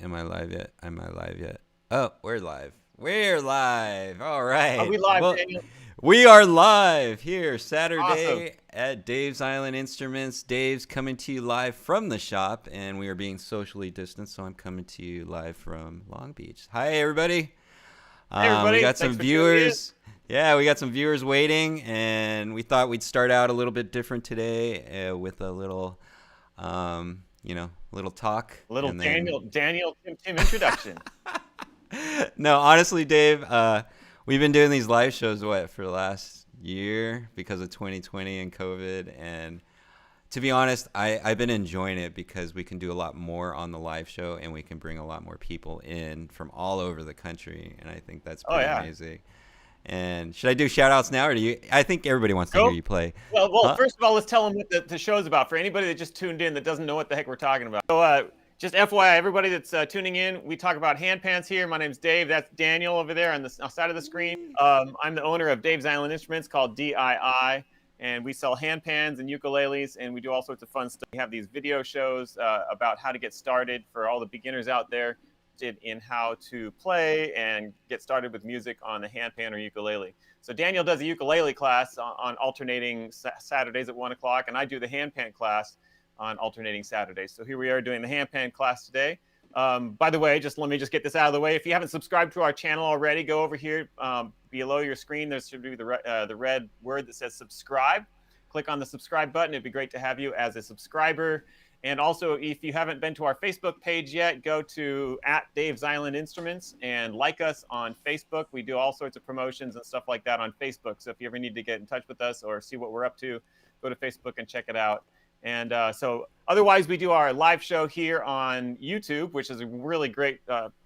Am I live yet? Am I live yet? Oh, we're live. We're live. All Are right. we live, Well, Daniel? we are live here Awesome. Saturday at Dave's Island Instruments. Dave's coming to you live from the shop, and we are being socially distanced, so I'm coming to you live from Long Beach. Hi, everybody. Hey, We everybody. got some Thanks for tuning in. viewers. Yeah, we got some viewers waiting, and we thought we'd start out a little bit different today with a little, little talk, Little and then Daniel Tim introduction. no, honestly, Dave, we've been doing these live shows for the last year because of 2020 and COVID, and to be honest, I've been enjoying it because we can do a lot more on the live show and we can bring a lot more people in from all over the country, and I think that's Oh, pretty yeah. amazing. And should I do shout outs now, or do you? I think everybody wants to hear Go. you play. Well, Huh? first of all, let's tell them what the show's about for anybody that just tuned in that doesn't know what the heck we're talking about. So, just FYI, everybody that's tuning in, we talk about handpans here. My name's Dave. That's Daniel over there on the side of the screen. I'm the owner of Dave's Island Instruments called DII, and we sell handpans and ukuleles, and we do all sorts of fun stuff. We have these video shows about how to get started for all the beginners out there in how to play and get started with music on the handpan or ukulele. So Daniel does a ukulele class on alternating Saturdays at 1 o'clock, and I do the handpan class on alternating Saturdays. So here we are doing the handpan class today. By the way, let me get this out of the way. If you haven't subscribed to our channel already, go over here below your screen. There should be the red word that says subscribe. Click on the subscribe button. It'd be great to have you as a subscriber. And also, if you haven't been to our Facebook page yet, go to @Dave's Island Instruments and like us on Facebook. We do all sorts of promotions and stuff like that on Facebook. So if you ever need to get in touch with us or see what we're up to, go to Facebook and check it out. And so otherwise, we do our live show here on YouTube, which is a really great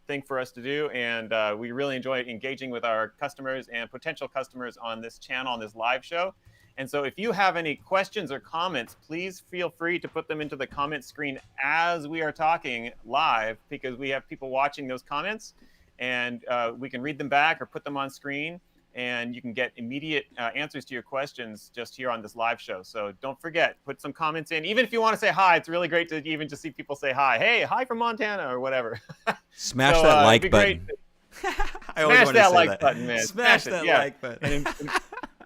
thing for us to do. And we really enjoy engaging with our customers and potential customers on this channel, on this live show. And so if you have any questions or comments, please feel free to put them into the comment screen as we are talking live, because we have people watching those comments, and we can read them back or put them on screen, and you can get immediate answers to your questions just here on this live show. So don't forget, put some comments in. Even if you want to say hi, it's really great to even just see people say hi. Hey, hi from Montana or whatever. Smash that like button. Smash that like button, man. Smash that like button.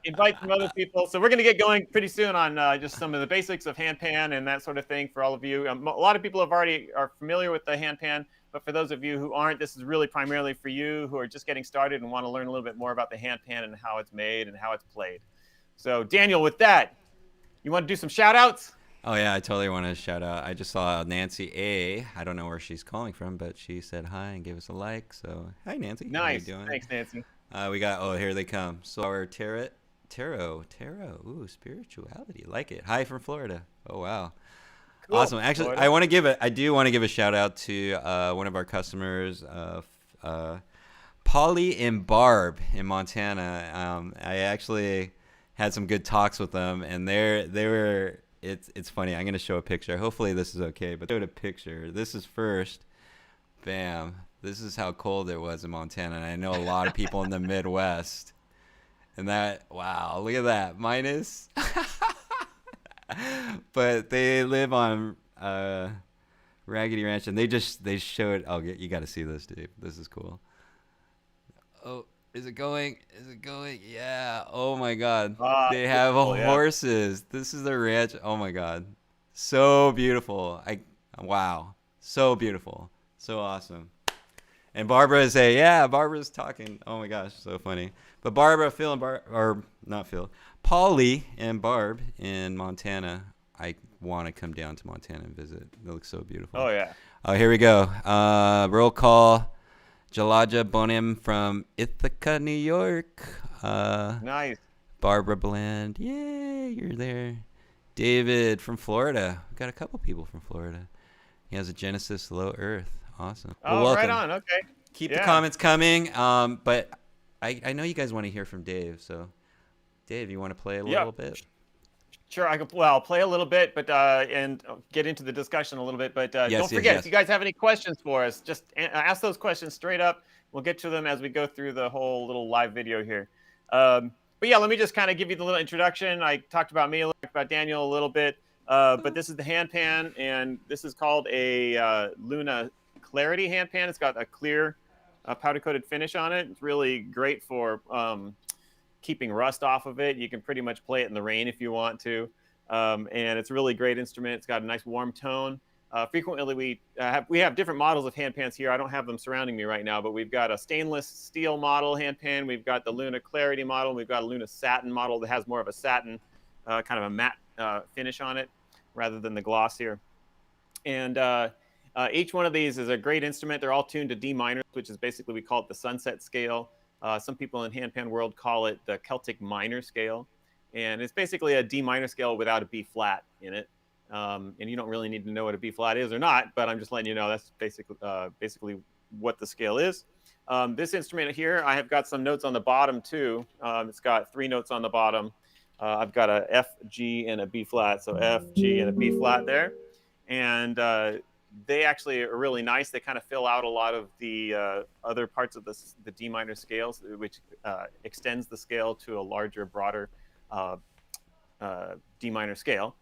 Invite some other people. So we're going to get going pretty soon on just some of the basics of handpan and that sort of thing for all of you. A lot of people are familiar with the handpan, but for those of you who aren't, this is really primarily for you who are just getting started and want to learn a little bit more about the handpan and how it's made and how it's played. So Daniel, with that, you want to do some shout outs? Oh, yeah, I totally want to shout out. I just saw Nancy A. I don't know where she's calling from, but she said hi and gave us a like. So, hi, Nancy. Nice. How you doing? Thanks, Nancy. We got, here they come. So, our tarot. Ooh, spirituality. Like it. Hi from Florida. Oh, wow. Cool. Awesome. Actually, I do want to give a shout out to one of our customers, Polly and Barb in Montana. I actually had some good talks with them, and it's funny. I'm going to show a picture. Hopefully this is okay, but showed a picture. This is first. Bam. This is how cold it was in Montana, and I know a lot of people in the Midwest. And wow, look at that, minus. But they live on Raggedy Ranch, and they showed. Oh, you got to see this, dude. This is cool. Oh, is it going? Yeah. Oh my God. They have horses. Yeah. This is their ranch. Oh my God, so beautiful. Wow, so beautiful, so awesome. And Barbara's talking. Oh my gosh, so funny. But Barbara, Phil, and Polly and Barb in Montana. I want to come down to Montana and visit. It looks so beautiful. Oh, yeah. Oh, here we go. Roll call. Jalaja Bonim from Ithaca, New York. Nice. Barbara Bland. Yay, you're there. David from Florida. We've got a couple people from Florida. He has a Genesis Low Earth. Awesome. Oh, well, right on. Okay. Keep the comments coming. But I know you guys want to hear from Dave. So, Dave, you want to play a little bit? Sure, I'll play a little bit, but and get into the discussion a little bit. But don't forget, if you guys have any questions for us, just ask those questions straight up. We'll get to them as we go through the whole little live video here. But yeah, let me just kind of give you the little introduction. I talked about me, about Daniel a little bit, but this is the handpan, and this is called a Luna Clarity handpan. It's got a clear powder-coated finish on it. It's really great for keeping rust off of it. You can pretty much play it in the rain if you want to. And it's a really great instrument. It's got a nice warm tone. Frequently, we have different models of handpans here. I don't have them surrounding me right now, but we've got a stainless steel model handpan. We've got the Luna Clarity model. We've got a Luna Satin model that has more of a satin, kind of a matte finish on it rather than the gloss here. And each one of these is a great instrument. They're all tuned to D minor, which is basically, we call it the sunset scale. Some people in handpan world call it the Celtic minor scale. And it's basically a D minor scale without a B flat in it. And you don't really need to know what a B flat is or not, but I'm just letting you know that's basically what the scale is. This instrument here, I have got some notes on the bottom too. It's got 3 notes on the bottom. I've got a F, G, and a B flat. So F, G, and a B flat there. And they actually are really nice. They kind of fill out a lot of the other parts of the D minor scales, which extends the scale to a larger, broader D minor scale.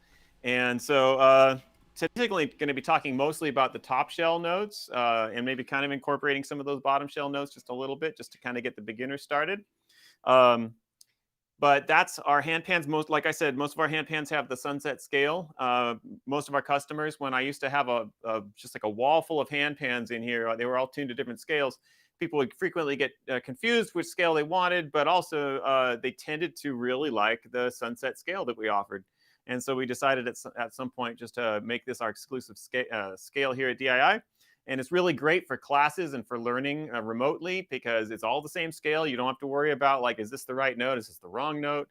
And so typically going to be talking mostly about the top shell notes and maybe kind of incorporating some of those bottom shell notes just a little bit, just to kind of get the beginner started. But that's our handpans. Like I said, most of our handpans have the sunset scale. Most of our customers, when I used to have just like a wall full of handpans in here, they were all tuned to different scales. People would frequently get confused which scale they wanted, but also they tended to really like the sunset scale that we offered. And so we decided at some point just to make this our exclusive scale here at DII. And it's really great for classes and for learning remotely, because it's all the same scale. You don't have to worry about, like, is this the right note? Is this the wrong note?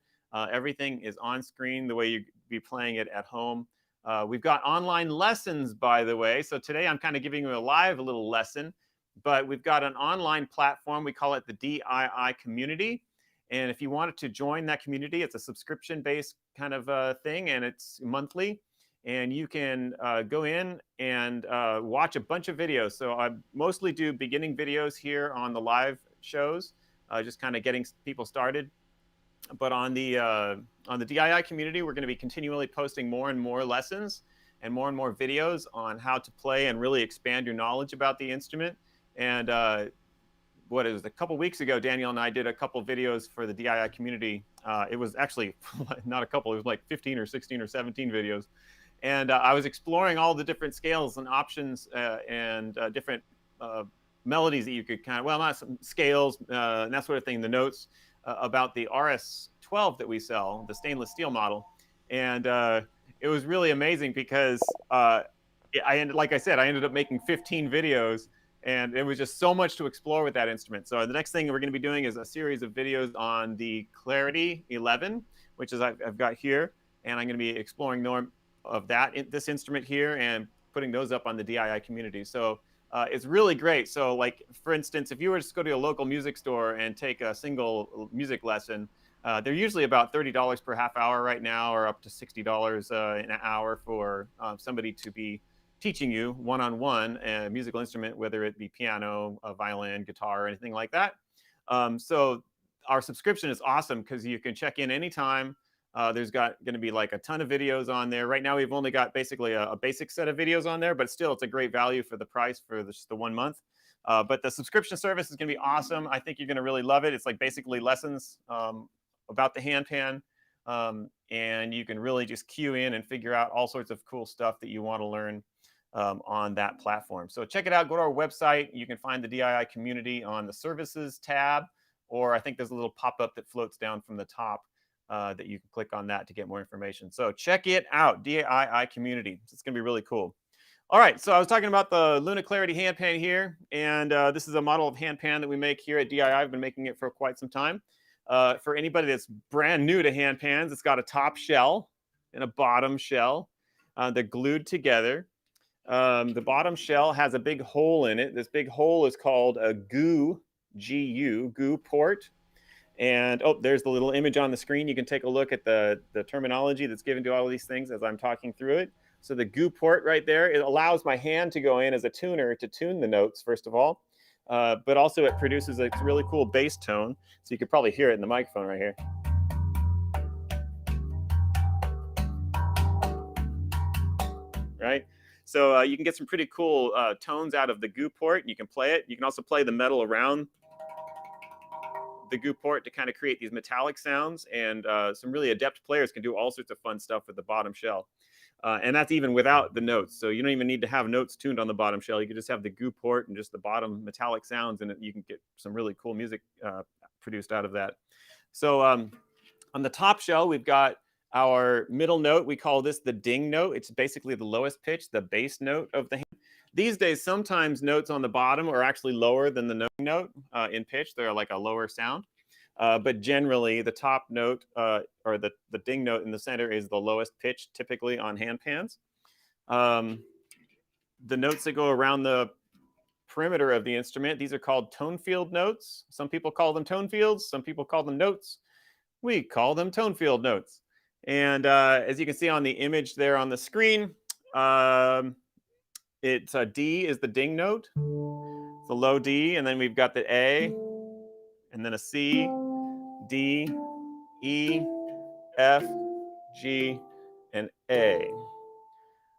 Everything is on screen the way you'd be playing it at home. We've got online lessons, by the way. So today I'm kind of giving you a little lesson, but we've got an online platform. We call it the DII community. And if you wanted to join that community, it's a subscription-based kind of thing, and it's monthly. And you can go in and watch a bunch of videos. So I mostly do beginning videos here on the live shows, just kind of getting people started. But on the DII community, we're going to be continually posting more and more lessons and more videos on how to play and really expand your knowledge about the instrument. And a couple weeks ago, Daniel and I did a couple videos for the DII community. It was actually not a couple, it was like 15 or 16 or 17 videos. And I was exploring all the different scales and options and different melodies that you could not some scales and that sort of thing, the notes about the RS-12 that we sell, the stainless steel model. And it was really amazing because like I said, I ended up making 15 videos. And it was just so much to explore with that instrument. So the next thing we're going to be doing is a series of videos on the Clarity 11, which is I've got here. And I'm going to be exploring more of this instrument here and putting those up on the DII community. So it's really great. So, like, for instance, if you were to go to a local music store and take a single music lesson, they're usually about $30 per half hour right now, or up to $60 an hour for somebody to be teaching you one-on-one a musical instrument, whether it be piano, a violin, guitar, or anything like that. So our subscription is awesome because you can check in anytime. There's going to be like a ton of videos on there. Right now, we've only got basically a basic set of videos on there, but still, it's a great value for the price for just the 1 month. But the subscription service is going to be awesome. I think you're going to really love it. It's like basically lessons about the handpan. And you can really just cue in and figure out all sorts of cool stuff that you want to learn on that platform. So check it out. Go to our website. You can find the DII community on the services tab, or I think there's a little pop-up that floats down from the top that you can click on that to get more information. So check it out, DII community. It's going to be really cool. All right, so I was talking about the Luna Clarity handpan here, and this is a model of handpan that we make here at DII. I've been making it for quite some time. For anybody that's brand new to handpans, it's got a top shell and a bottom shell. They're glued together. The bottom shell has a big hole in it. This big hole is called a GU, G-U, GU port. And there's the little image on the screen. You can take a look at the terminology that's given to all of these things as I'm talking through it. So the GU port right there, it allows my hand to go in as a tuner to tune the notes, first of all. But also it produces a really cool bass tone. So you could probably hear it in the microphone right here. Right? So you can get some pretty cool tones out of the goo port, and you can play it. You can also play the metal around the goo port to kind of create these metallic sounds, and some really adept players can do all sorts of fun stuff with the bottom shell. And that's even without the notes. So you don't even need to have notes tuned on the bottom shell. You can just have the goo port and just the bottom metallic sounds, and you can get some really cool music produced out of that. So on the top shell, we've got our middle note. We call this the ding note. It's basically the lowest pitch, the bass note of the hand. These days, sometimes notes on the bottom are actually lower than the note in pitch. They're like a lower sound. But generally, the top note or the ding note in the center is the lowest pitch, typically on handpans. The notes that go around the perimeter of the instrument, these are called tone field notes. Some people call them tone fields. Some people call them notes. We call them tone field notes. And as you can see on the image there on the screen, it's a D is the ding note. It's a low D, and then we've got the A, and then a C, D, E, F, G, and A.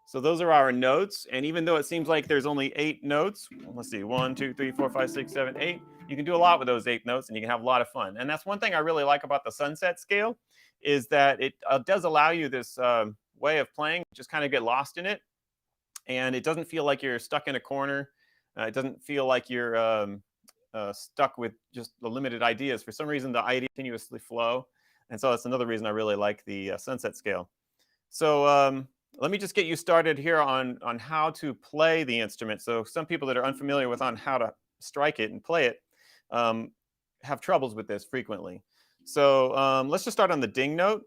So those are our notes. And even though it seems like there's only 8 notes, let's see, 1, 2, 3, 4, 5, 6, 7, 8, you can do a lot with those 8 notes, and you can have a lot of fun. And that's one thing I really like about the sunset scale, is that it does allow you this way of playing, just kind of get lost in it. And it doesn't feel like you're stuck in a corner. It doesn't feel like you're stuck with just the limited ideas. For some reason, the ideas continuously flow. And so that's another reason I really like the sunset scale. So let me just get you started here on how to play the instrument. So some people that are unfamiliar with on how to strike it and play it have troubles with this frequently. So let's just start on the ding note.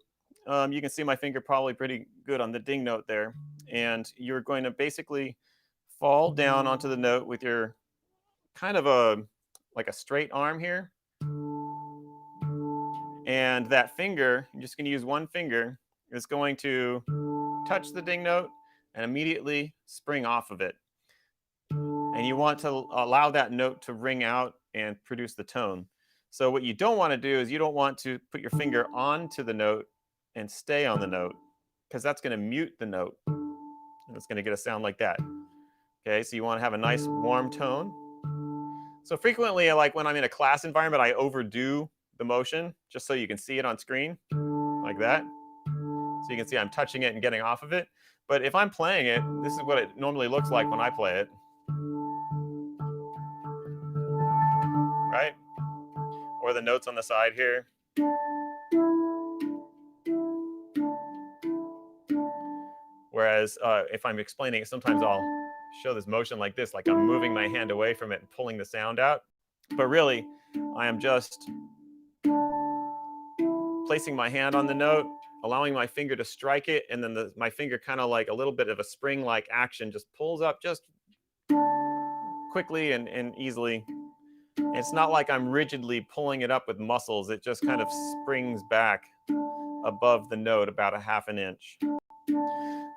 You can see my finger probably pretty good on the ding note there. And you're going to basically fall down onto the note with your kind of like a straight arm here. And that finger, you're just going to use one finger, is going to touch the ding note and immediately spring off of it. And you want to allow that note to ring out and produce the tone. So what you don't want to do is you don't want to put your finger onto the note and stay on the note, because that's going to mute the note. And it's going to get a sound like that. Okay, so you want to have a nice warm tone. So frequently, like when I'm in a class environment, I overdo the motion just so you can see it on screen, like that. So you can see I'm touching it and getting off of it. But if I'm playing it, this is what it normally looks like when I play it. Right? Or the notes on the side here. Whereas if I'm explaining it, sometimes I'll show this motion like this, like I'm moving my hand away from it and pulling the sound out. But really, I am just placing my hand on the note, allowing my finger to strike it, and then my finger kind of like a little bit of a spring-like action just pulls up just quickly and easily. It's not like I'm rigidly pulling it up with muscles. It just kind of springs back above the note about 1/2 inch.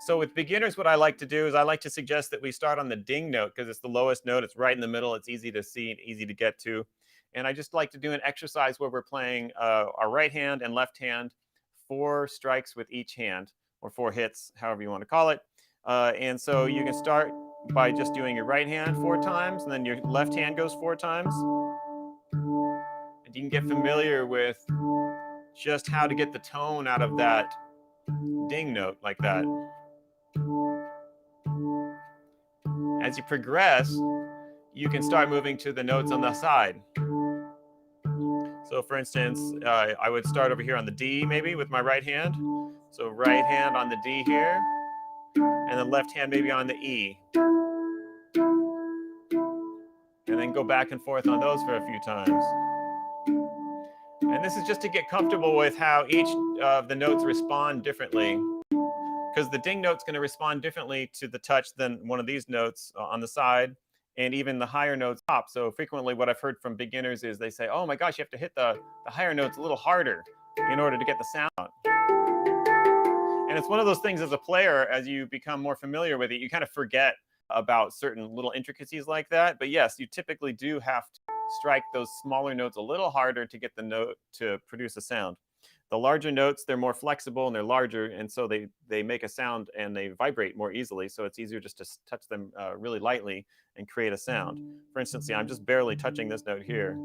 So with beginners, what I like to do is I like to suggest that we start on the ding note, because it's the lowest note. It's right in the middle. It's easy to see and easy to get to. And I just like to do an exercise where we're playing our right hand and left hand, 4 strikes with each hand, or 4 hits, however you want to call it. And so you can start by just doing your right hand 4 times, and then your left hand goes 4 times. And you can get familiar with just how to get the tone out of that ding note like that. As you progress, you can start moving to the notes on the side. So for instance, I would start over here on the D maybe with my right hand. So right hand on the D here, and then left hand maybe on the E. And then go back and forth on those for a few times. And this is just to get comfortable with how each of the notes respond differently. Because the ding note's going to respond differently to the touch than one of these notes on the side, and even the higher notes top. So frequently what I've heard from beginners is they say, oh my gosh, you have to hit the higher notes a little harder in order to get the sound out. And it's one of those things as a player, as you become more familiar with it, you kind of forget about certain little intricacies like that. But yes, you typically do have to strike those smaller notes a little harder to get the note to produce a sound. The larger notes, they're more flexible and they're larger, and so they make a sound and they vibrate more easily. So it's easier just to touch them really lightly and create a sound. For instance, I'm just barely touching this note here,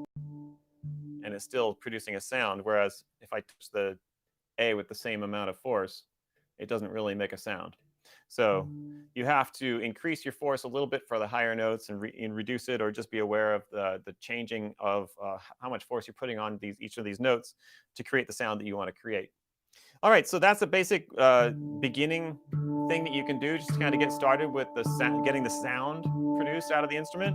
and it's still producing a sound. Whereas if I touch the A with the same amount of force, it doesn't really make a sound. So you have to increase your force a little bit for the higher notes and reduce it, or just be aware of the changing of how much force you're putting on each of these notes to create the sound that you want to create. All right, so that's a basic beginning thing that you can do just to kind of get started with getting the sound produced out of the instrument.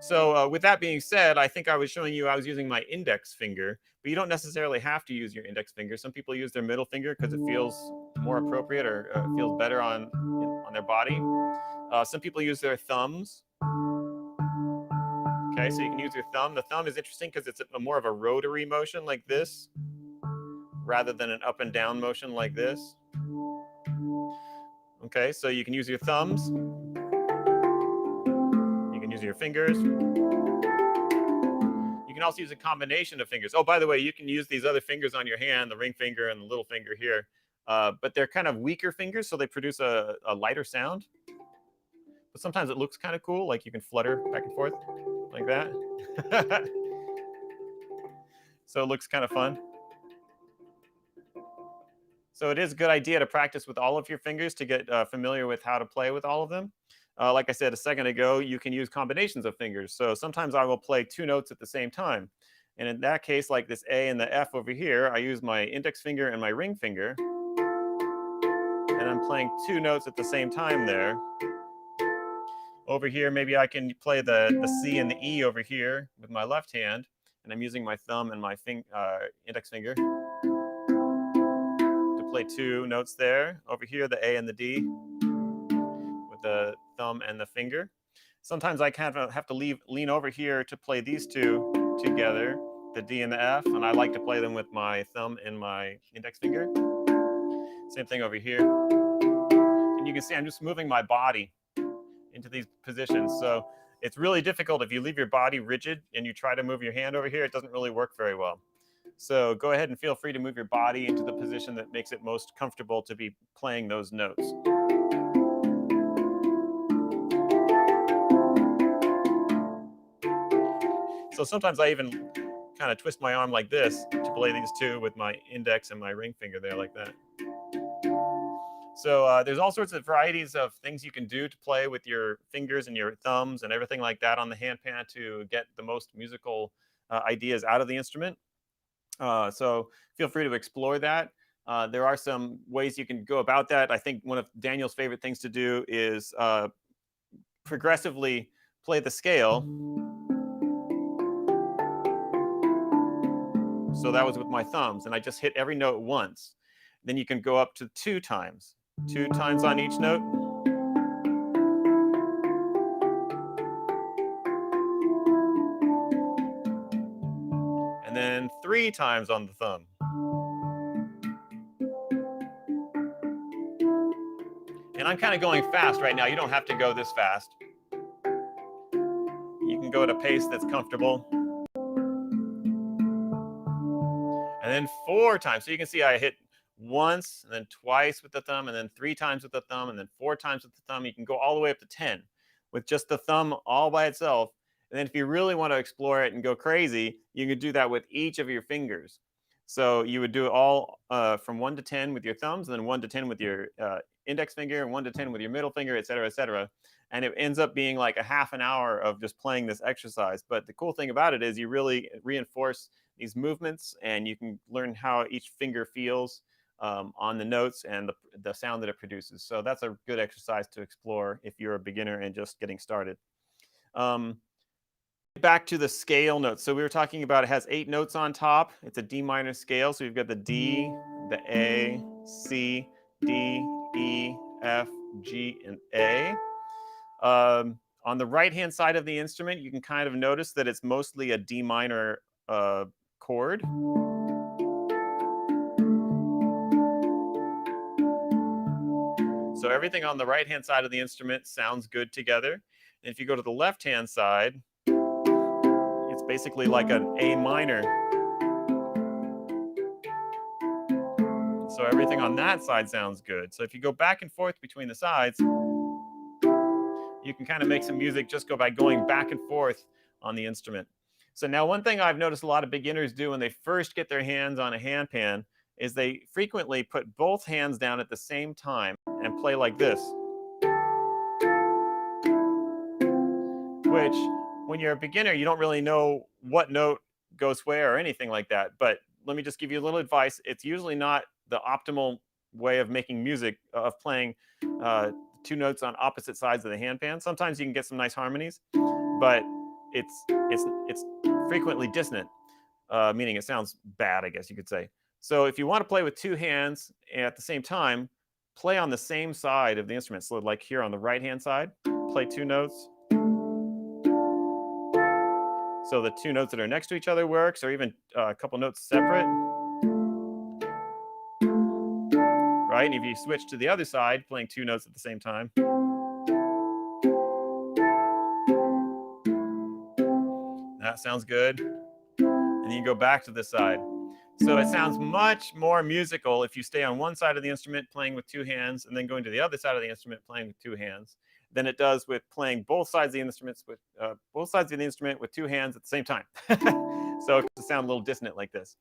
So with that being said, I think I was showing you I was using my index finger, but you don't necessarily have to use your index finger. Some people use their middle finger because it feels more appropriate, or feels better on their body. Some people use their thumbs. Okay, so you can use your thumb. The thumb is interesting because it's more of a rotary motion like this, rather than an up and down motion like this. Okay, so you can use your thumbs. You can use your fingers. You can also use a combination of fingers. Oh, by the way, you can use these other fingers on your hand, the ring finger and the little finger here, but they're kind of weaker fingers, so they produce a lighter sound. But sometimes it looks kind of cool, like you can flutter back and forth like that. So it looks kind of fun. So it is a good idea to practice with all of your fingers to get familiar with how to play with all of them. Like I said a second ago, you can use combinations of fingers. So sometimes I will play 2 notes at the same time. And in that case, like this A and the F over here, I use my index finger and my ring finger. And I'm playing 2 notes at the same time there. Over here, maybe I can play the C and the E over here with my left hand. And I'm using my thumb and my index finger to play 2 notes there. Over here, the A and the D with the thumb and the finger. Sometimes I kind of have to lean over here to play these 2 together, the D and the F, and I like to play them with my thumb and my index finger. Same thing over here. And you can see I'm just moving my body into these positions. So it's really difficult if you leave your body rigid and you try to move your hand over here, it doesn't really work very well. So go ahead and feel free to move your body into the position that makes it most comfortable to be playing those notes. So sometimes I even kind of twist my arm like this to play these 2 with my index and my ring finger there like that. So there's all sorts of varieties of things you can do to play with your fingers and your thumbs and everything like that on the handpan to get the most musical ideas out of the instrument. So feel free to explore that. There are some ways you can go about that. I think one of Daniel's favorite things to do is progressively play the scale. So that was with my thumbs, and I just hit every note once. Then you can go up to 2 times. 2 times on each note. And then 3 times on the thumb. And I'm kind of going fast right now. You don't have to go this fast. You can go at a pace that's comfortable. And then 4 times. So you can see I hit once, and then twice with the thumb, and then 3 times with the thumb, and then 4 times with the thumb. You can go all the way up to 10 with just the thumb all by itself. And then if you really want to explore it and go crazy, you can do that with each of your fingers. So you would do it all from 1 to 10 with your thumbs, and then 1 to 10 with your index finger, and 1 to 10 with your middle finger, et cetera, et cetera. And it ends up being like a half an hour of just playing this exercise. But the cool thing about it is you really reinforce these movements, and you can learn how each finger feels on the notes and the sound that it produces. So that's a good exercise to explore if you're a beginner and just getting started. Back to the scale notes. So we were talking about it has 8 notes on top. It's a D minor scale. So you've got the D, the A, C, D, E, F, G, and A. On the right-hand side of the instrument, you can kind of notice that it's mostly a D minor chord. So everything on the right-hand side of the instrument sounds good together. And if you go to the left-hand side, it's basically like an A minor So everything on that side sounds good. So if you go back and forth between the sides, you can kind of make some music just by going back and forth on the instrument. So now one thing I've noticed a lot of beginners do when they first get their hands on a handpan is they frequently put both hands down at the same time and play like this. Which, when you're a beginner, you don't really know what note goes where or anything like that. But let me just give you a little advice. It's usually not the optimal way of making music, of playing two notes on opposite sides of the handpan. Sometimes you can get some nice harmonies, but it's frequently dissonant, meaning it sounds bad, I guess you could say. So if you want to play with two hands at the same time, play on the same side of the instrument. So like here on the right-hand side, play two notes. So the two notes that are next to each other works, or even a couple notes separate. Right? And if you switch to the other side, playing two notes at the same time. That sounds good. And then you go back to this side. So it sounds much more musical if you stay on one side of the instrument playing with two hands and then going to the other side of the instrument playing with two hands than it does with playing both sides of the instruments with two hands at the same time. So it can sound a little dissonant like this.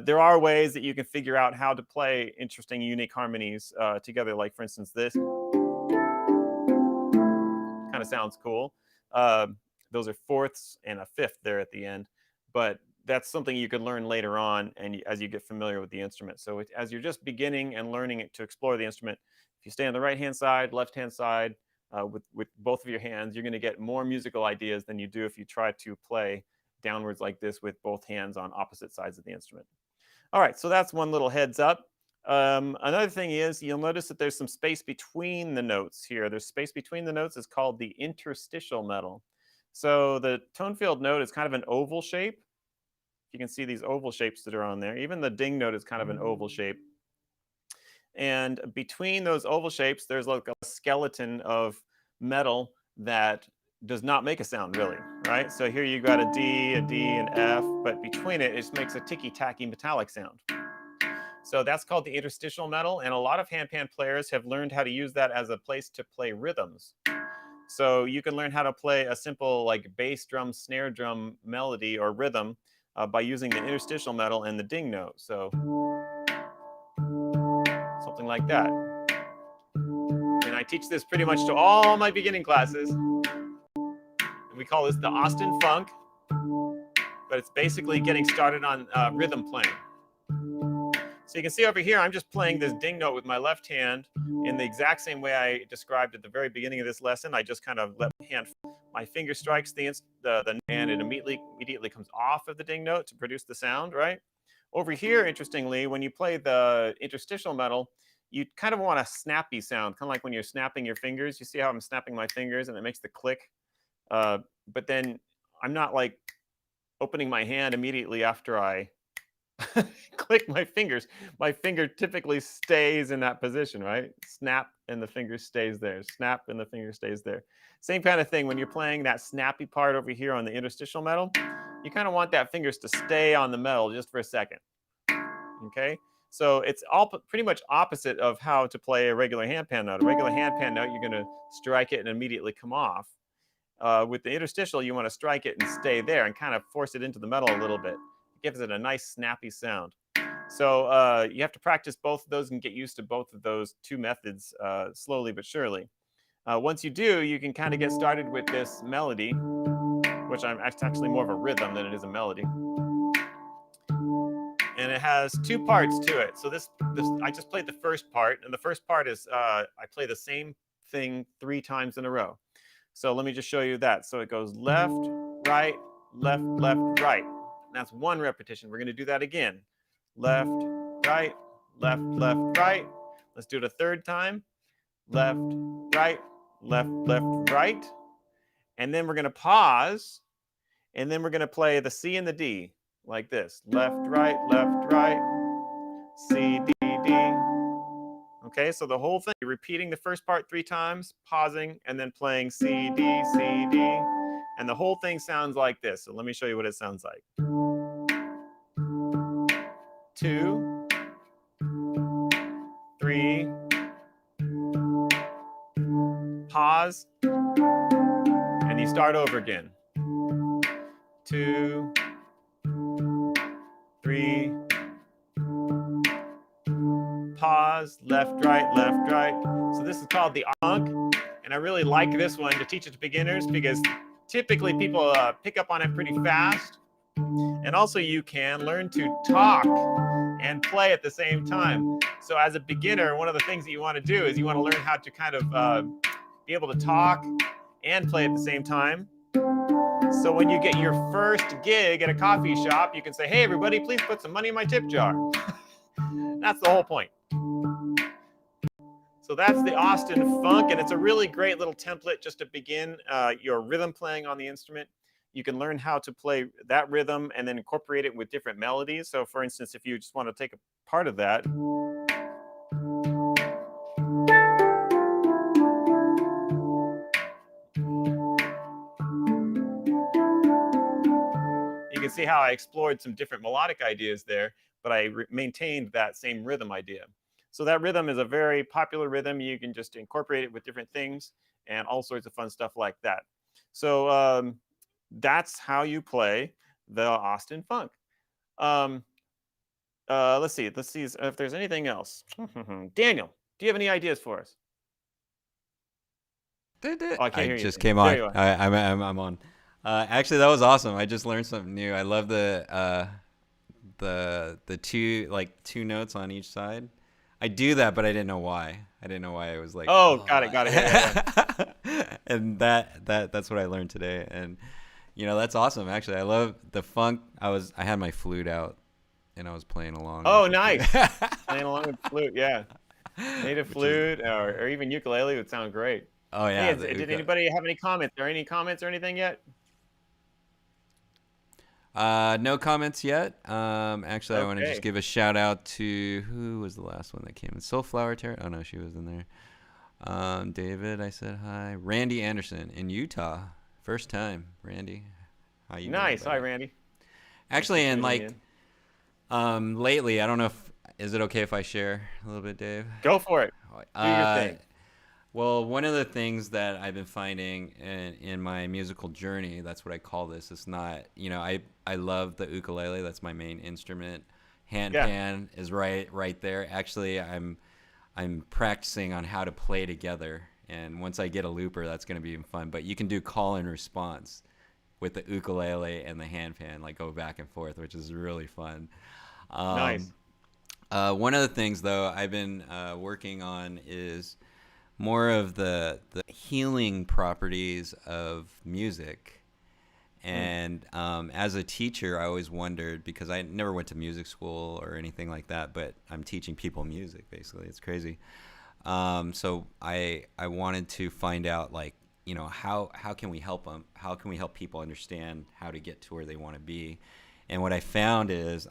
There are ways that you can figure out how to play interesting, unique harmonies together. Like, for instance, this kind of sounds cool. Those are fourths and a fifth there at the end. But that's something you could learn later on and as you get familiar with the instrument. So as you're just beginning and learning to explore the instrument, if you stay on the right-hand side, left-hand side, with both of your hands, you're going to get more musical ideas than you do if you try to play downwards like this with both hands on opposite sides of the instrument. All right, so that's one little heads up. Another thing is you'll notice that there's some space between the notes here. There's space between the notes. It's called the interstitial metal. So the tone field note is kind of an oval shape. You can see these oval shapes that are on there. Even the ding note is kind of an oval shape. And between those oval shapes, there's like a skeleton of metal that does not make a sound really, right? So here you got a D, an F, but between it just makes a ticky-tacky metallic sound. So that's called the interstitial metal, and a lot of handpan players have learned how to use that as a place to play rhythms. So you can learn how to play a simple like bass drum, snare drum melody or rhythm by using the interstitial metal and the ding note. So something like that. And I teach this pretty much to all my beginning classes. And we call this the Austin Funk, but it's basically getting started on rhythm playing. So you can see over here, I'm just playing this ding note with my left hand in the exact same way I described at the very beginning of this lesson. I just kind of let my finger strikes the and it immediately comes off of the ding note to produce the sound, right? Over here, interestingly, when you play the interstitial metal, you kind of want a snappy sound, kind of like when you're snapping your fingers. You see how I'm snapping my fingers and it makes the click. But then I'm not like opening my hand immediately after I click my fingers. My finger typically stays in that position, right? Snap and the finger stays there. Snap and the finger stays there. Same kind of thing when you're playing that snappy part over here on the interstitial metal. You kind of want that fingers to stay on the metal just for a second. Okay? So it's all pretty much opposite of how to play a regular handpan note. A regular handpan note, you're going to strike it and immediately come off. With the interstitial, you want to strike it and stay there and kind of force it into the metal a little bit. It gives it a nice snappy sound. So you have to practice both of those and get used to both of those two methods slowly but surely. Once you do, you can kind of get started with this melody, which it's actually more of a rhythm than it is a melody. And it has two parts to it. So this I just played the first part, and the first part is I play the same thing 3 times in a row. So let me just show you that. So it goes left, right, left, left, right. And that's one repetition. We're going to do that again. Left, right, left, left, right. Let's do it a third time. Left, right, left, left, right. And then we're going to pause, and then we're going to play the C and the D like this. Left, right, C, D, D. Okay, so the whole thing, repeating the first part 3 times, pausing, and then playing C, D, C, D. And the whole thing sounds like this. So let me show you what it sounds like. 2, pause, and you start over again. 2, 3, pause, left, right. So this is called the funk, and I really like this one to teach it to beginners because typically people pick up on it pretty fast. And also you can learn to talk and play at the same time. So as a beginner, one of the things that you want to do is you want to learn how to kind of be able to talk and play at the same time. So when you get your first gig at a coffee shop, you can say, hey, everybody, please put some money in my tip jar. That's the whole point. So that's the Austin Funk, and it's a really great little template just to begin your rhythm playing on the instrument. You can learn how to play that rhythm and then incorporate it with different melodies. So for instance, if you just want to take a part of that. You can see how I explored some different melodic ideas there, but I maintained that same rhythm idea. So that rhythm is a very popular rhythm. You can just incorporate it with different things and all sorts of fun stuff like that. So that's how you play the Austin Funk. Let's see if there's anything else. Daniel, do you have any ideas for us? Oh, I can't hear you. Just came on. There you are. I'm on. Actually, that was awesome. I just learned something new. I love the two notes on each side. I do that, but I didn't know why. I didn't know why it was like. Oh, got it. Yeah. And that's what I learned today. And that's awesome. Actually, I love the funk. I had my flute out, and I was playing along. Oh, nice. Playing along with flute, yeah. Native flute or even ukulele would sound great. Oh yeah. Hey, did anybody have any comments? Or any comments or anything yet? No comments yet. Actually, Okay. I want to just give a shout out to who was the last one that came in. Soulflower Terror. Oh no, she was in there. David, I said hi. Randy Anderson in Utah, first time. Randy, how you doing? Nice. Hi, Randy. Actually, and lately, I don't know is it okay if I share a little bit, Dave? Go for it. Do your thing. Well, one of the things that I've been finding in my musical journey, that's what I call this. It's not, I love the ukulele. That's my main instrument. Handpan is right there. Actually, I'm practicing on how to play together. And once I get a looper, that's going to be fun. But you can do call and response with the ukulele and the handpan, like go back and forth, which is really fun. Nice. One of the things, though, I've been working on is more of the healing properties of music. And as a teacher, I always wondered, because I never went to music school or anything like that, but I'm teaching people music, basically. It's crazy. So I wanted to find out, like, how can we help them? How can we help people understand how to get to where they want to be? And what I found is,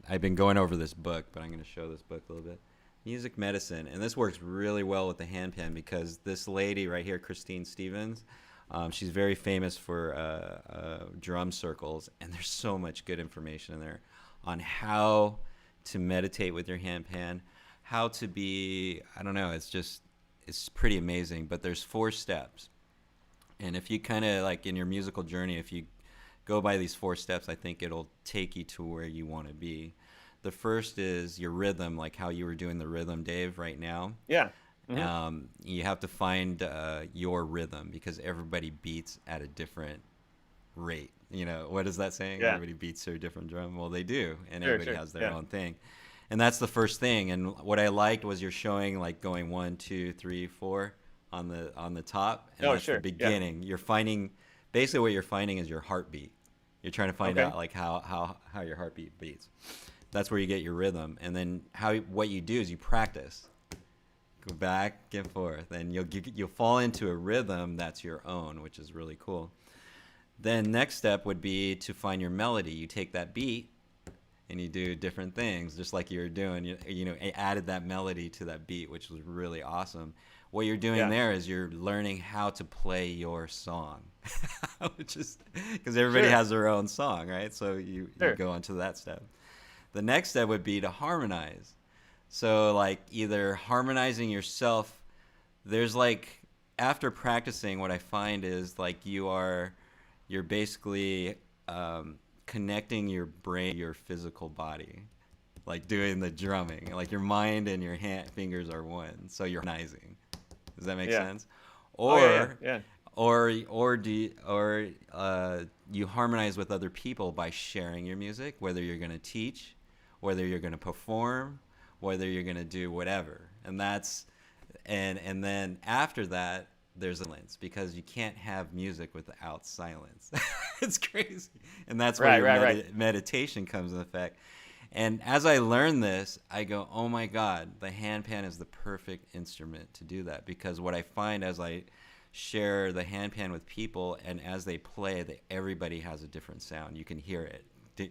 I've been going over this book, but I'm going to show this book a little bit. Music Medicine, and this works really well with the handpan because this lady right here, Christine Stevens, she's very famous for drum circles, and there's so much good information in there on how to meditate with your handpan, how to be, I don't know, it's pretty amazing, but there's 4 steps. And if you kind of, like, in your musical journey, if you go by these 4 steps, I think it'll take you to where you want to be. The first is your rhythm, like how you were doing the rhythm, Dave, right now. Yeah. Mm-hmm. You have to find your rhythm because everybody beats at a different rate. What is that saying? Yeah. Everybody beats their different drum. Well, they do, and Sure, everybody has their own thing. And that's the first thing. And what I liked was you're showing, like, going 1, 2, 3, 4 on the top. And that's the beginning. Yeah. You're finding, basically what you're finding is your heartbeat. You're trying to find out, like, how your heartbeat beats. That's where you get your rhythm. And then what you do is you practice. Go back and forth. And you'll fall into a rhythm that's your own, which is really cool. Then next step would be to find your melody. You take that beat and you do different things, just like you were doing. You added that melody to that beat, which was really awesome. What you're doing there is you're learning how to play your song, which is because everybody has their own song, right? So you go on to that step. The next step would be to harmonize. So, like, either harmonizing yourself, there's, like, after practicing, what I find is like you're basically connecting your brain, your physical body, like doing the drumming. Like your mind and your fingers are one, so you're harmonizing. Does that make Yeah. sense? Oh yeah, yeah, Or yeah. you harmonize with other people by sharing your music, whether you're going to teach, whether you're going to perform, whether you're going to do whatever. And then after that there's silence, because you can't have music without silence. It's crazy. And that's where Right, your right, right. meditation comes in effect. And as I learned this, I go, oh my God, the handpan is the perfect instrument to do that. Because what I find as I share the handpan with people, and as they play, everybody has a different sound. You can hear it.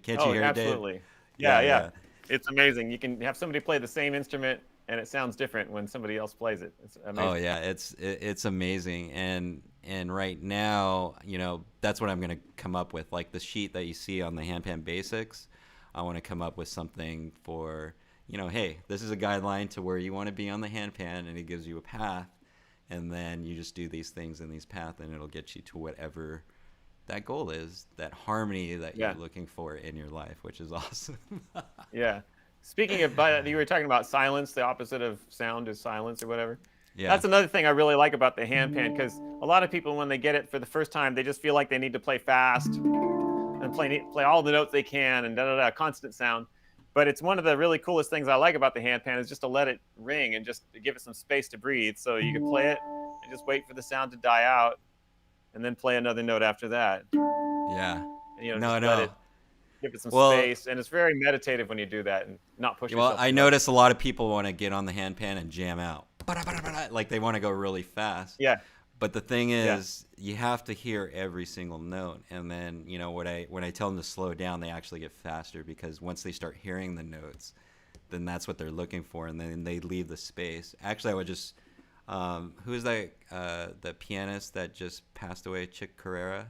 Can't you Oh, hear it, Dave? absolutely. Yeah, Yeah, yeah. yeah. It's amazing. You can have somebody play the same instrument and it sounds different when somebody else plays it. It's Oh amazing. yeah, it's amazing. And right now, that's what I'm gonna come up with. Like the sheet that you see on the handpan basics, I want to come up with something for, hey, this is a guideline to where you want to be on the handpan, and it gives you a path, and then you just do these things in these paths, and it'll get you to whatever that goal is, that harmony that you're Yeah, looking for in your life, which is awesome. yeah. Speaking of, you were talking about silence. The opposite of sound is silence or whatever. Yeah. That's another thing I really like about the handpan, because a lot of people, when they get it for the first time, they just feel like they need to play fast and play all the notes they can and da da da, constant sound. But it's one of the really coolest things I like about the handpan is just to let it ring and just to give it some space to breathe. So you can play it and just wait for the sound to die out, and then play another note after that. Yeah. And, just No, let no. it give it some Well, space. And it's very meditative when you do that and not push well, yourself I too much. notice a lot of people want to get on the handpan and jam out. Like they want to go really fast. Yeah, But the thing yeah, is, you have to hear every single note, and then when I tell them to slow down, they actually get faster, because once they start hearing the notes, then that's what they're looking for, and then they leave the space. Actually, I would just who's that the pianist that just passed away, Chick Corea?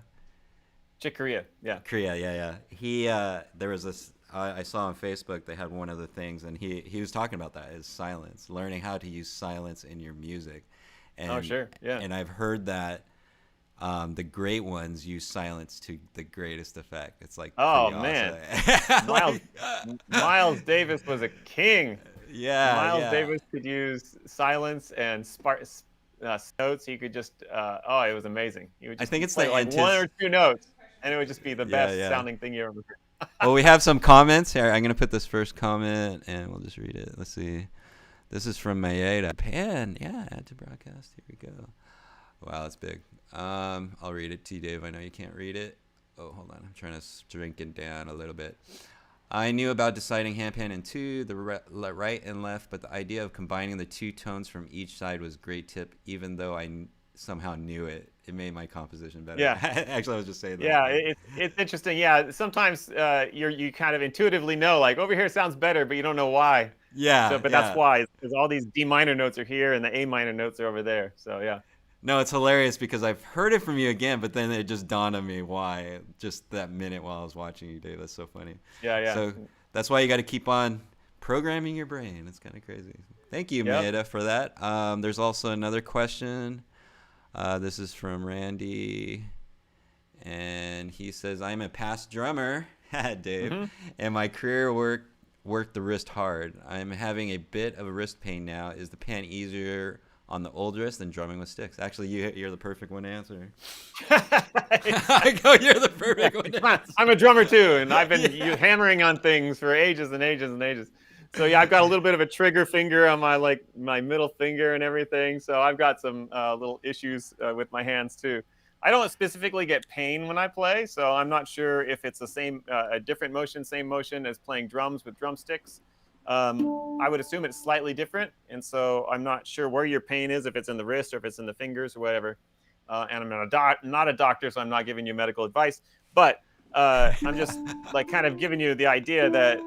Chick Corea. Yeah. Korea, yeah, yeah. There was this. I saw on Facebook they had one of the things, and he was talking about that is silence, learning how to use silence in your music, Oh, and sure. Yeah. and I've heard that the great ones use silence to the greatest effect. It's like Oh pretty man, awesome. Miles Like, Miles Davis was a king. yeah, Miles yeah. Davis could use silence and notes. He could just, oh, it was amazing. He would I just think it's play the like one or two notes, and it would just be the Yeah, best yeah. sounding thing you ever heard. Well, we have some comments here. I'm gonna put this first comment, and we'll just read it. Let's see. This is from Mayeda. Pan, yeah, add to broadcast. Here we go. Wow, that's big. I'll read it to you, Dave. I know you can't read it. Oh, hold on. I'm trying to shrink it down a little bit. I knew about deciding handpan in two, the right and left, but the idea of combining the two tones from each side was a great tip, even though somehow knew it. It made my composition better. Yeah, Actually, I was just saying that. yeah, But it's interesting. Yeah, sometimes you kind of intuitively know, like over here sounds better, but you don't know why. So, yeah, but that's yeah. why, because all these D minor notes are here and the A minor notes are over there. So yeah, No, it's hilarious because I've heard it from you again, but then it just dawned on me why just that minute while I was watching you, Dave. That's so funny. yeah, yeah. So that's why you got to keep on programming your brain. It's kind of crazy. Thank you, Yep. Maeda, for that. There's also another question. This is from Randy, and he says, "I'm a past drummer, Dave, Hmm. and my career worked the wrist hard. I'm having a bit of a wrist pain now. Is the pan easier on the old wrist than drumming with sticks?" Actually, you're the perfect one to answer. I go, you're the perfect one. To answer. I'm a drummer too, and I've been Yeah. hammering on things for ages and ages and ages. So yeah, I've got a little bit of a trigger finger on my middle finger and everything. So I've got some little issues with my hands too. I don't specifically get pain when I play, so I'm not sure if it's the same, a different motion, same motion as playing drums with drumsticks. I would assume it's slightly different, and so I'm not sure where your pain is, if it's in the wrist or if it's in the fingers or whatever. And I'm not a doctor, so I'm not giving you medical advice, but I'm just like kind of giving you the idea that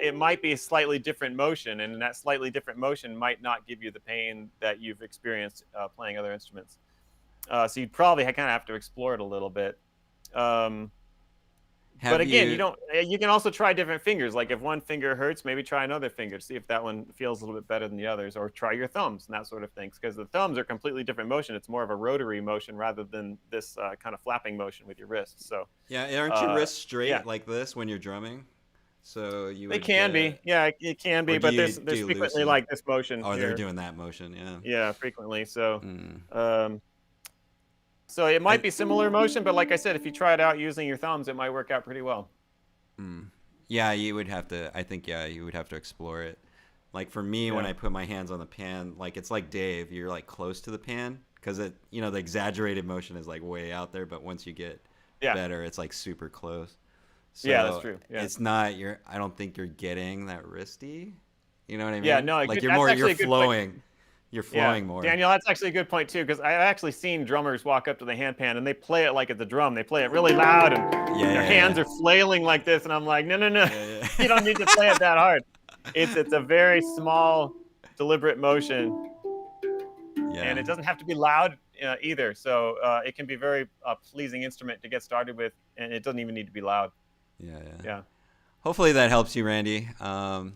it might be a slightly different motion, and that slightly different motion might not give you the pain that you've experienced playing other instruments. So you'd probably kind of have to explore it a little bit. Um, But Have again, you? you can also try different fingers. Like if one finger hurts, maybe try another finger to see if that one feels a little bit better than the others, or try your thumbs and that sort of things. Because the thumbs are completely different motion. It's more of a rotary motion rather than this kind of flapping motion with your wrists. So, Yeah, aren't your uh, wrists yeah, straight like this when you're drumming? So you they would can be. get, Yeah, it can or be. do But you there's do frequently loosen? like this motion Oh, they're here. doing that motion. Yeah. Yeah, frequently. So, Mm. um, so it might And be similar motion, but like I said, if you try it out using your thumbs, it might work out pretty well. mm. Yeah, you would have to. I think yeah, you would have to explore it. Like for me, when Yeah. I put my hands on the pan, like it's like Dave, you're like close to the pan because the exaggerated motion is like way out there, but once you get Yeah. better, it's like super close. Yeah, that's So true. Yeah. it's not you're. I don't think you're getting that wristy. You know what I Yeah. mean? No, Like that's you're actually a good point. flowing. You're Yeah, flowing more. Daniel, that's actually a good point too, because I've actually seen drummers walk up to the handpan and they play it like it's a drum. They play it really loud, and Yeah, their yeah, hands yeah. are flailing like this. And I'm like, no, no, no, Yeah, you don't need to play it that hard. It's a very small, deliberate motion, and yeah. it doesn't have to be loud either. So it can be very pleasing instrument to get started with, and it doesn't even need to be loud. Yeah, yeah. Yeah, Hopefully that helps you, Randy.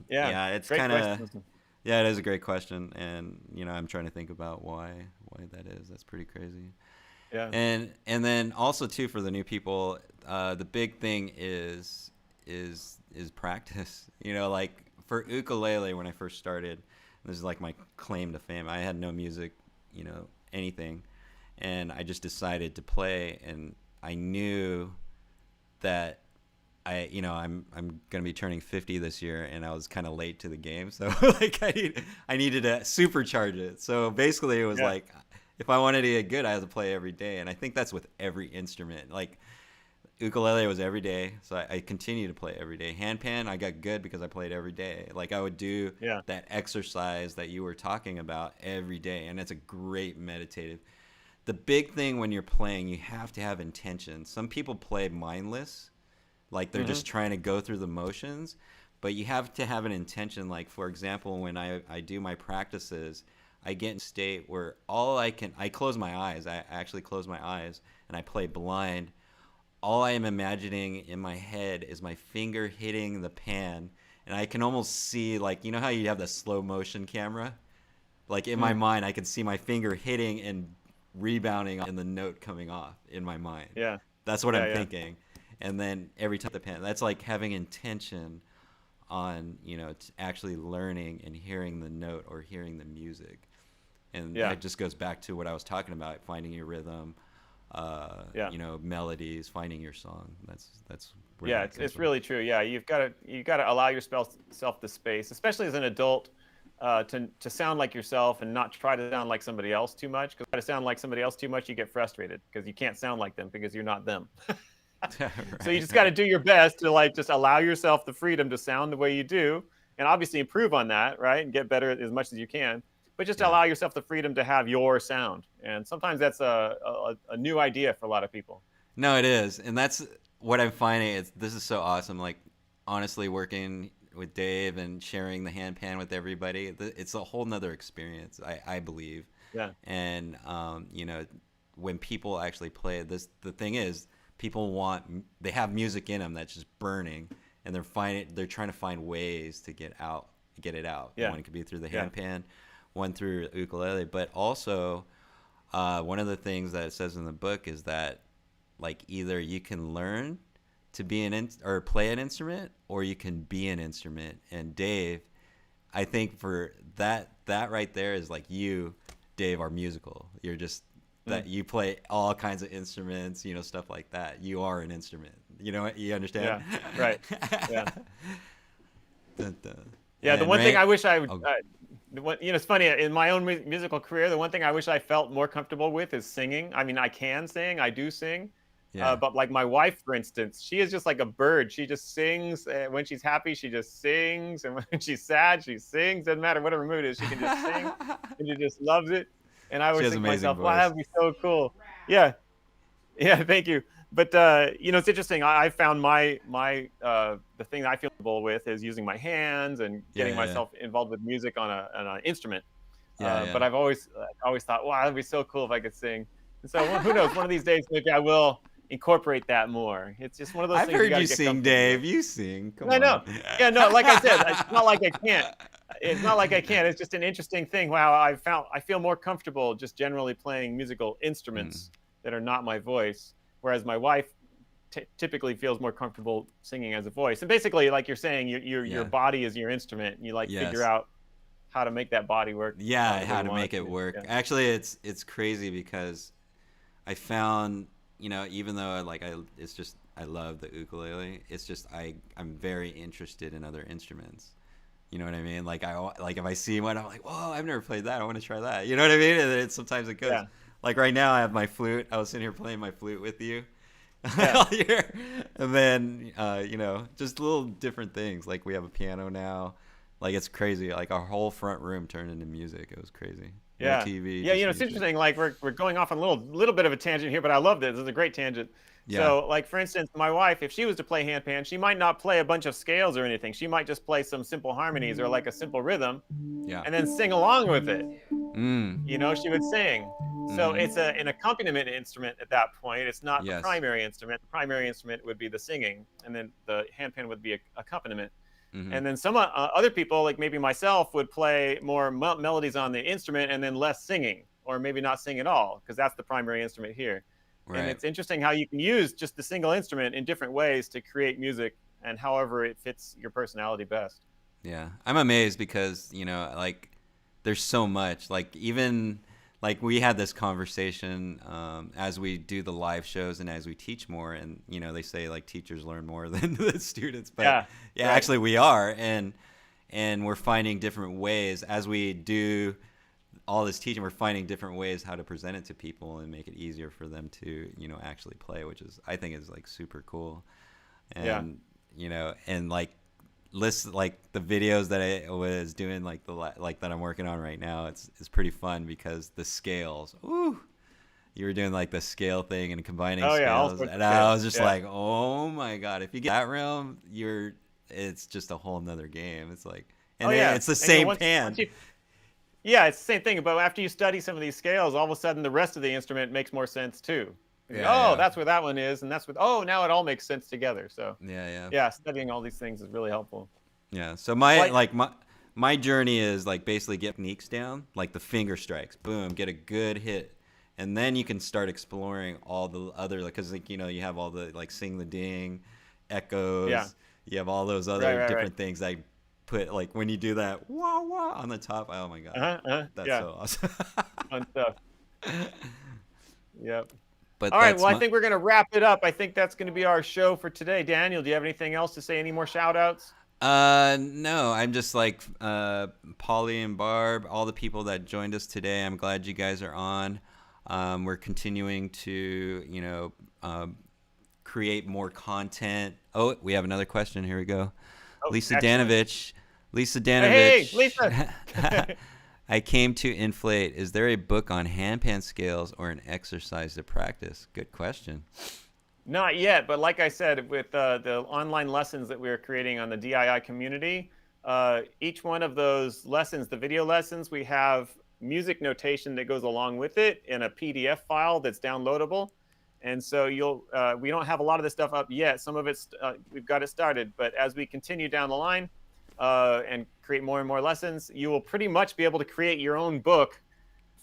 yeah, Yeah, it's great kind of question. yeah, it is a great question, and I'm trying to think about why that is. That's pretty crazy. Yeah, And then also too for the new people, the big thing is practice. Like for ukulele when I first started, this is like my claim to fame. I had no music, anything, and I just decided to play, and I knew that I'm gonna be turning 50 this year, and I was kind of late to the game, so like I needed to supercharge it. So basically, it was yeah, like if I wanted to get good, I had to play every day, and I think that's with every instrument. Like ukulele was every day, so I continue to play every day. Handpan, I got good because I played every day. Like I would do yeah, that exercise that you were talking about every day, and it's a great meditative. The big thing when you're playing, you have to have intention. Some people play mindless, like they're hmm just trying to go through the motions, but you have to have an intention. Like for example, when I do my practices, I get in a state where I close my eyes. I actually close my eyes and I play blind. All I am imagining in my head is my finger hitting the pan, and I can almost see, like, how you have the slow motion camera? Like in my mm, mind, I can see my finger hitting and rebounding and the note coming off in my mind. yeah, That's what yeah, I'm yeah, thinking. And then every time the pen, that's like having intention on, actually learning and hearing the note or hearing the music. And yeah, that just goes back to what I was talking about, finding your rhythm, yeah. melodies, finding your song. That's where Yeah, that comes it's from. really true. Yeah, you got to allow yourself the space, especially as an adult, to sound like yourself and not try to sound like somebody else too much. Because try to sound like somebody else too much, you get frustrated because you can't sound like them because you're not them. So you Right, just got to right. do your best to like just allow yourself the freedom to sound the way you do, and obviously improve on that, right, and get better as much as you can. But just Yeah. allow yourself the freedom to have your sound, and sometimes that's a new idea for a lot of people. No, it is, and that's what I'm finding. This is so awesome. Like honestly, working with Dave and sharing the handpan with everybody, it's a whole nother experience. I believe, Yeah, and when people actually play this, the thing is, they have music in them that's just burning, and they're trying to find ways to get it out. yeah, One could be through the yeah, handpan, one through ukulele, but also one of the things that it says in the book is that like either you can learn to be or play an instrument, or you can be an instrument. And Dave, I think for that right there is like you, Dave, are musical. You're just mm, that you play all kinds of instruments, stuff like that. You are an instrument. You understand? yeah, right, yeah. Dun, dun. Yeah, the And one thing Rand, I wish I would, oh it's funny, in my own musical career, the one thing I wish I felt more comfortable with is singing. I mean, I can sing, I do sing, yeah, but like my wife, for instance, she is just like a bird. She just sings. When she's happy, she just sings, and when she's sad, she sings. Doesn't matter what her mood is, she can just sing, and she just loves it. And I she always has think to amazing myself, wow, voice. that would be so cool. Yeah, yeah, thank you. But it's interesting. I found the thing that I feel comfortable with is using my hands and Yeah, getting yeah, yeah, myself involved with music on an instrument. yeah, But yeah. I've always thought, wow, that'd be so cool if I could sing. And so who knows? One of these days, maybe I will, incorporate that more. It's just one of those I've things. heard you get sing, Dave. You sing. Come I on. know. Yeah, no, like I said, it's not like I can't. It's not like I can't. It's just an interesting thing. Wow, I feel more comfortable just generally playing musical instruments that are not my voice, whereas my wife typically feels more comfortable singing as a voice. And basically, like you're saying, your body is your instrument, and you like figure out how to make that body work. Yeah, how to make it work. Yeah. Actually, it's crazy because I found, even though I love the ukulele. It's just I'm very interested in other instruments. You know what I mean? Like if I see one, I'm like, whoa, I've never played that. I want to try that. You know what I mean? And then sometimes it goes. Yeah. Like right now, I have my flute. I was sitting here playing my flute with you. Yeah. All year. And then just little different things. Like we have a piano now. Like it's crazy. Like our whole front room turned into music. It was crazy. Yeah. No TV. Yeah, it's interesting. Like we're going off on a little bit of a tangent here, but I love this. This is a great tangent. Yeah. So, like for instance, my wife, if she was to play handpan, she might not play a bunch of scales or anything. She might just play some simple harmonies or like a simple rhythm, and then sing along with it. She would sing. So it's an accompaniment instrument at that point. It's not the primary instrument. The primary instrument would be the singing, and then the handpan would be accompaniment. And then some other people, like maybe myself, would play more melodies on the instrument and then less singing, or maybe not sing at all, because that's the primary instrument here. Right. And it's interesting how you can use just the single instrument in different ways to create music, and however it fits your personality best. Yeah, I'm amazed because like there's so much. Like even like we had this conversation as we do the live shows and as we teach more, and they say like teachers learn more than the students, but right. Actually we are, and we're finding different ways as we do all this teaching. We're finding different ways how to present it to people and make it easier for them to actually play, which is I think is like super cool. And and like list like the videos that I was doing, like that I'm working on right now. It's pretty fun because the scales. Ooh, you were doing like the scale thing and combining scales, and I was just like, oh my god! If you get that realm, it's just a whole nother game. It's like, it's the same pan. Yeah, it's the same thing. But after you study some of these scales, all of a sudden the rest of the instrument makes more sense too. That's where that one is, and that's now it all makes sense together. So studying all these things is really helpful. Yeah. So my journey is like basically get techniques down, like the finger strikes, boom, get a good hit, and then you can start exploring all the other, because you have all the like sing the ding, echoes. Yeah. You have all those other different things. I put like when you do that wah wah on the top. Oh my god, that's so awesome. Fun stuff. Yep. But all right, well, I think we're going to wrap it up. I think that's going to be our show for today. Daniel, do you have anything else to say? Any more shout outs? No, I'm just like Polly and Barb, all the people that joined us today. I'm glad you guys are on. We're continuing to, create more content. Oh, we have another question. Here we go. Lisa Danovich. Hey, Lisa. I came to inflate. Is there a book on handpan scales or an exercise to practice? Good question. Not yet, but like I said, with the online lessons that we're creating on the DII community, each one of those lessons, the video lessons, we have music notation that goes along with it in a PDF file that's downloadable. And so we don't have a lot of this stuff up yet. Some of it's we've got it started, but as we continue down the line and create more and more lessons, you will pretty much be able to create your own book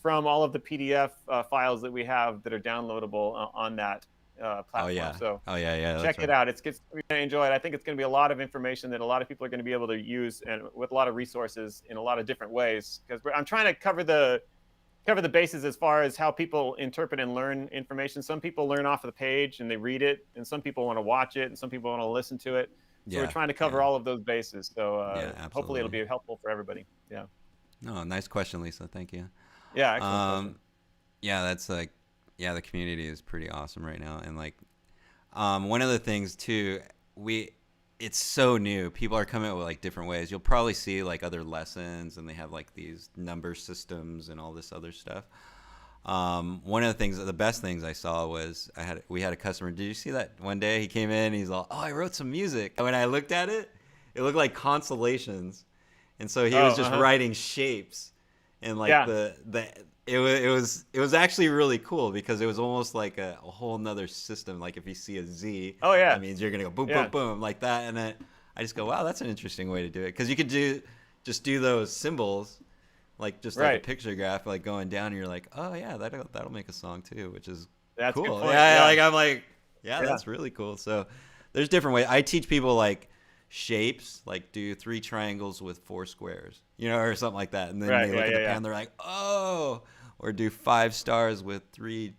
from all of the PDF files that we have that are downloadable on that platform. Check it out. You're going to enjoy it. I think it's going to be a lot of information that a lot of people are going to be able to use, and with a lot of resources in a lot of different ways. Because I'm trying to cover the bases as far as how people interpret and learn information. Some people learn off of the page and they read it, and some people want to watch it, and some people want to listen to it. So we're trying to cover all of those bases. So hopefully it'll be helpful for everybody. Yeah. No, nice question, Lisa. Thank you. Yeah. Excellent that's like, the community is pretty awesome right now. And like, one of the things too, it's so new. People are coming up with like different ways. You'll probably see like other lessons, and they have like these number systems and all this other stuff. One of the best things I saw was we had a customer. Did you see that one day he came in? He's all, I wrote some music. And when I looked at it, it looked like constellations, and so he was just writing shapes, and like it was actually really cool because it was almost like a whole nother system. Like if you see a Z, Oh yeah. that means you're gonna go boom, Yeah. boom, boom like that. And then I just go, wow, that's an interesting way to do it because you could just do those symbols, like just like a Right. picture graph, like going down, and you're like, oh yeah, that'll make a song too, which is That's a good cool. point. Yeah, Yeah. like I'm like, yeah, Yeah. that's really cool. So there's different ways. I teach people like shapes, like do 3 triangles with 4 squares, or something like that. And then Right, they look yeah, at the yeah, pen, they're like, oh, or do 5 stars with 3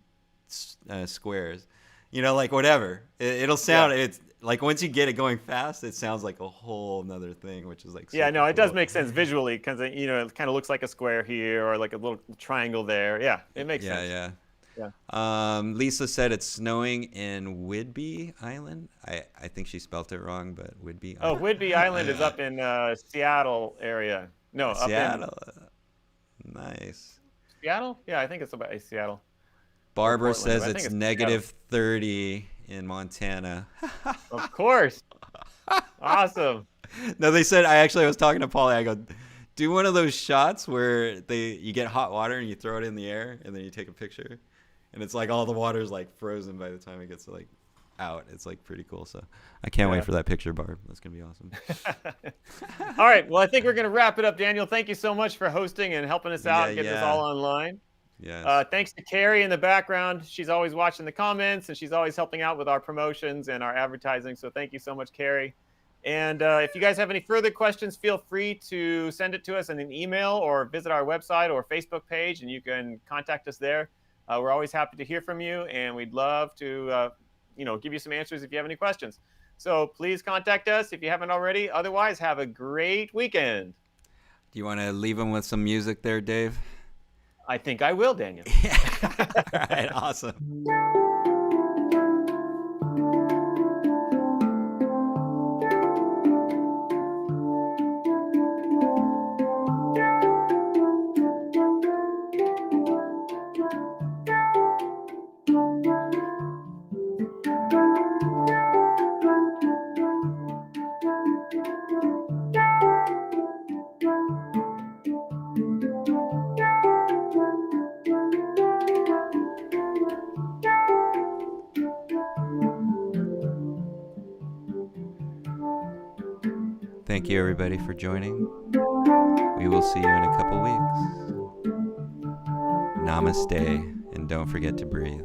squares, like whatever. It'll sound, it's like once you get it going fast, it sounds like a whole nother thing, which is like, Yeah, super no, it does cool. make sense visually because it kind of looks like a square here or like a little triangle there. Yeah, it makes sense. Yeah. Yeah. Lisa said it's snowing in Whidbey Island. I think she spelt it wrong, but Whidbey Oh, Island. Whidbey Island is up in Seattle area. No, up in Seattle. Nice. Seattle? Yeah, I think it's about Seattle. Barbara Portland, says but I think it's it's negative 30 in Montana. Of course. Awesome. No, they said, I was talking to Paulie. I go, do one of those shots where you get hot water and you throw it in the air and then you take a picture. And it's like all the water's like frozen by the time it gets like out. It's like pretty cool. So I can't wait for that picture, Barb. That's going to be awesome. All right. Well, I think we're going to wrap it up, Daniel. Thank you so much for hosting and helping us out and get this Yeah. all online. Yes. Thanks to Carrie in the background. She's always watching the comments and she's always helping out with our promotions and our advertising. So thank you so much, Carrie. And if you guys have any further questions, feel free to send it to us in an email or visit our website or Facebook page, and you can contact us there. We're always happy to hear from you, and we'd love to give you some answers if you have any questions. So please contact us if you haven't already. Otherwise, have a great weekend. Do you want to leave them with some music there, Dave? I think I will, Daniel. All right, awesome. Thank you, everybody, for joining. We will see you in a couple weeks. Namaste, and don't forget to breathe.